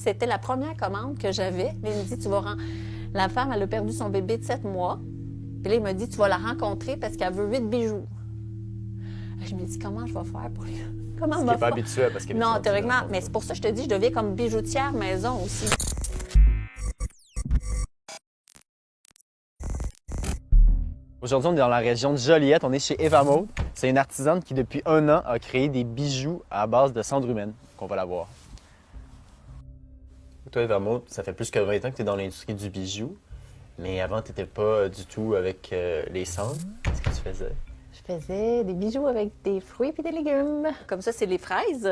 c'était la première commande que j'avais. Il me dit, tu vas la femme, elle a perdu son bébé de 7 mois. Puis là, il m'a dit, tu vas la rencontrer parce qu'elle veut 8 bijoux. Je me dis, comment je vais faire pour lui? Comment Ce on qui va n'est pas faire? habituel parce que Non, théoriquement, mais c'est pour ça que je te dis, je deviens comme bijoutière maison aussi. Aujourd'hui, on est dans la région de Joliette. On est chez Eva Maude. C'est une artisane qui, depuis 1 an, a créé des bijoux à base de cendre humaine. On va la voir. Toi, Eva Maude, ça fait plus que 20 ans que tu es dans l'industrie du bijou. Mais avant, tu n'étais pas du tout avec les cendres. Qu'est-ce que tu faisais? Je faisais des bijoux avec des fruits et des légumes. Comme ça, c'est les fraises.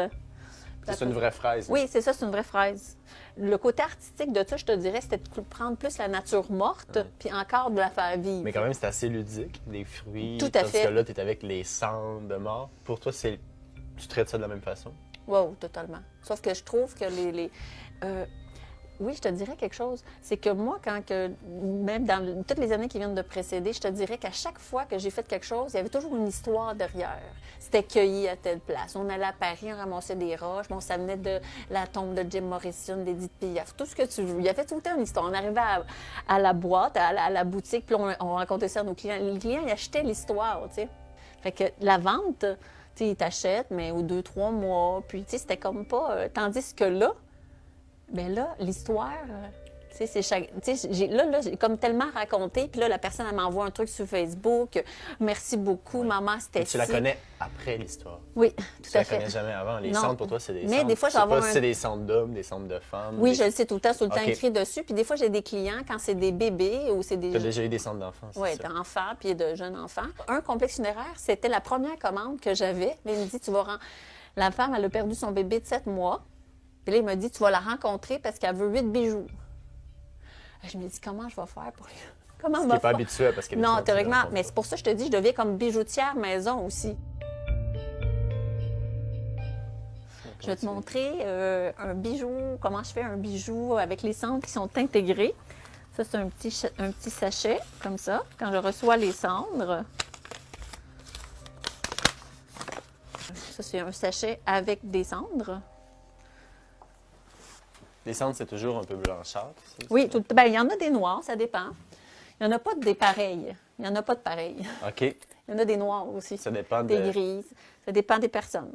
C'est une vraie fraise. Oui, c'est ça, c'est une vraie fraise. Le côté artistique de ça, je te dirais, c'était de prendre plus la nature morte, puis encore de la faire vivre. Mais quand même, c'est assez ludique, des fruits. Tout à tandis fait. que là, tu es avec les cendres de mort. Pour toi, tu traites ça de la même façon? Wow, totalement. Sauf que je trouve que oui, je te dirais quelque chose. C'est que moi, même dans toutes les années qui viennent de précéder, je te dirais qu'à chaque fois que j'ai fait quelque chose, il y avait toujours une histoire derrière. C'était cueilli à telle place. On allait à Paris, on ramassait des roches. Bon, ça venait de la tombe de Jim Morrison, d'Edith Piaf, tout ce que tu veux. Il y avait tout le temps une histoire. On arrivait à la boîte, à la boutique, puis on racontait ça à nos clients. Les clients, ils achetaient l'histoire, tu sais. Fait que la vente, tu sais, ils t'achètent, mais aux 2-3 mois. Puis, tu sais, c'était comme pas... tandis que là, bien là, l'histoire, tu sais, j'ai comme tellement raconté, puis là, la personne, elle m'envoie un truc sur Facebook. Merci beaucoup, maman, c'était Tu la connais après l'histoire. Oui, tout Tu à la fait. connais jamais avant. Les Non. cendres, pour toi, c'est des Mais cendres. des fois, je sais j'en pas vois si c'est des cendres d'hommes, des cendres de femmes. Oui, je le sais tout le temps, tout le temps OK. écrit dessus. Puis des fois, j'ai des clients, quand c'est des bébés ou c'est des... Tu as déjà eu des cendres d'enfants, c'est Oui, ça? d'enfants, puis de jeunes enfants. Un complexe funéraire, c'était la première commande que j'avais. Là, il me dit, la femme, elle a perdu son bébé de 7 mois. Puis là, il m'a dit, tu vas la rencontrer parce qu'elle veut 8 bijoux. Je me dis, comment je vais faire pour lui? Comment Ce on qui va n'est pas faire? habituel parce que Non, théoriquement, mais c'est pour ça que je te dis, je deviens comme bijoutière maison aussi. Je vais te montrer un bijou, comment je fais un bijou avec les cendres qui sont intégrées. Ça, c'est un petit sachet, comme ça, quand je reçois les cendres. Ça, c'est un sachet avec des cendres. Les cendres, c'est toujours un peu blanchâtre. Oui, ben, il y en a des noirs, ça dépend. Il n'y en a pas des pareils. Il n'y en a pas de pareils. OK. Il y en a des noirs aussi. Ça dépend des grises. Ça dépend des personnes.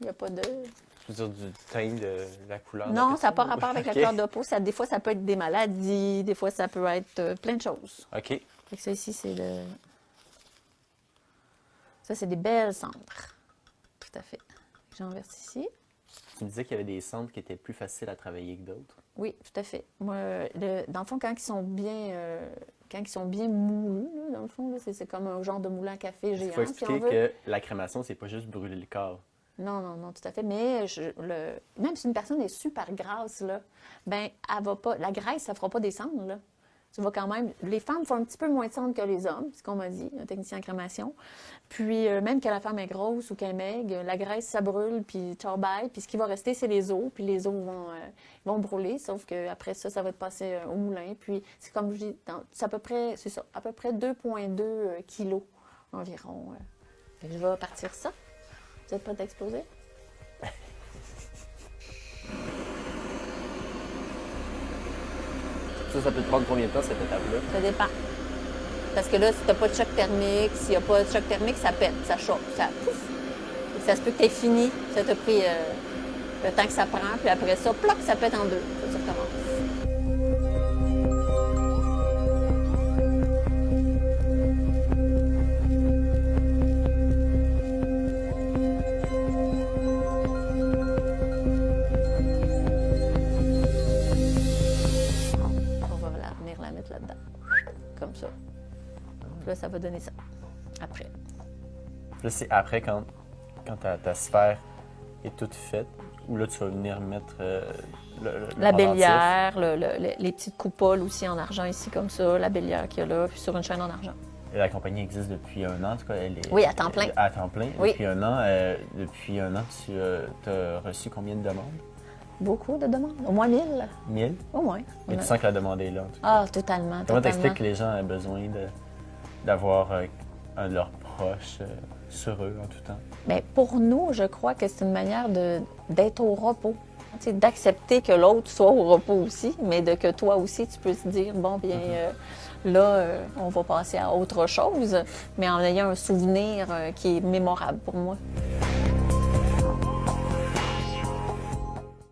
Il n'y a pas de... Je veux dire, du teint de la couleur. Non, ça n'a pas rapport avec la OK. couleur de peau. Des fois, ça peut être des maladies. Des fois, ça peut être plein de choses. OK. Fait que ça ici, c'est le... Ça, c'est des belles cendres. Tout à fait. J'en verse ici. Tu me disais qu'il y avait des cendres qui étaient plus faciles à travailler que d'autres. Oui, tout à fait. Moi, dans le fond, quand ils sont bien moulus, là, dans le fond, là, c'est comme un genre de moulin à café géant, Il faut si on expliquer veut. que la crémation, c'est pas juste brûler le corps. Non, non, non, tout à fait. Mais même si une personne est super grasse, là, ben, elle va pas. La graisse, ça ne fera pas des cendres, là. Tu vas quand même. Les femmes font un petit peu moins de cendres que les hommes, c'est ce qu'on m'a dit, un technicien en crémation. Puis, même quand la femme est grosse ou qu'elle est maigre, la graisse, ça brûle, puis ciao bye. Puis, ce qui va rester, c'est les os. Puis, les os vont brûler, sauf qu'après ça, ça va être passé au moulin. Puis, c'est comme je dis, c'est à peu près 2,2 kilos environ. Fait que je vais partir ça. Vous êtes prête à exploser? Ça peut te prendre combien de temps, cette étape-là? Ça dépend. Parce que là, si tu n'as pas de choc thermique, s'il n'y a pas de choc thermique, ça pète, ça choque, ça pouf. Et ça se peut que tu aies fini. Ça t'a pris le temps que ça prend, puis après ça, ploc, ça pète en deux. Ça recommence. On va venir la mettre là-dedans. Comme ça. Puis là, ça va donner ça. Après. Là, c'est après, quand ta sphère est toute faite, où là, tu vas venir mettre le La pendentif. bélière, les petites coupoles aussi en argent ici, comme ça, la bélière qu'il y a là, puis sur une chaîne en argent. Et la compagnie existe depuis 1 an, en tout cas. Oui, à temps plein. À temps plein. Oui. Depuis un an, tu as reçu combien de demandes? Beaucoup de demandes. Au moins 1000. 1000? Au moins. Et tu sens que la demande est là, en tout cas. Ah, totalement. Comment Totalement. t'expliques que les gens aient besoin d'avoir un de leurs proches sur eux en tout temps? Bien, pour nous, je crois que c'est une manière d'être au repos. tu sais, d'accepter que l'autre soit au repos aussi, mais que toi aussi, tu peux te dire, bon, bien, on va passer à autre chose, mais en ayant un souvenir qui est mémorable pour moi.